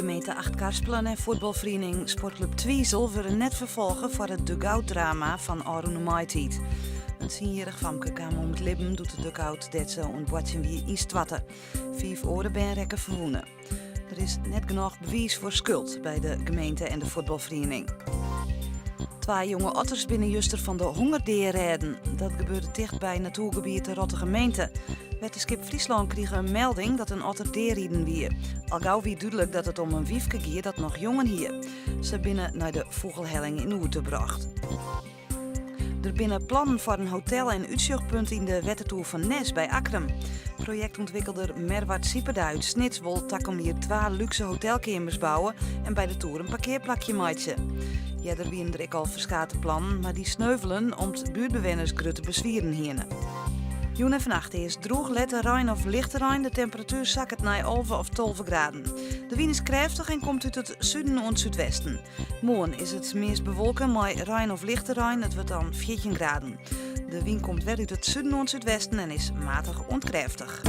Gemeente Achtkarspelen en voetbalvereniging Sportclub Twiesel willen net vervolgen voor het dugout-drama van Arune Maitiet. Een 10-jarig famke kwam om het leven doet de dugout dat ze ontbotsen wie in Stwatten. 5 oren benrekken verwoenen. Er is net genoeg bewijs voor schuld bij de gemeente en de voetbalvereniging. 2 jonge otters binnen Juster van de hongerdeerredden. Dat gebeurde dicht bij natuurgebied de Rottergemeente. Wetenschap Friesland kreeg een melding dat een otter deerrieden wie. Al gauw wie duidelijk dat het om een wiefke ging dat nog jongen hier. Ze binnen naar de vogelhelling in Oerte bracht. Er binnen plannen voor een hotel en uitzichtpunt in de Wettertoer van Nes bij Akrum. Projectontwikkelder Merwart Sieperduit wil takom hier 2 luxe hotelkamers bouwen en bij de toer een parkeerplakje maatje. Ja, er waren er al verschillende plannen, maar die sneuvelen om de buurtbewoners grut te bezwieren hier. Joen en vannacht is droog, lette Rijn of lichte Rijn. De temperatuur zakt naar 11 of 12 graden. De wind is krachtig en komt uit het zuiden en zuidwesten. Morgen is het meest bewolken, maar Rijn of lichte Rijn, het wordt dan 14 graden. De wind komt weer uit het zuiden en zuidwesten en is matig en krachtig.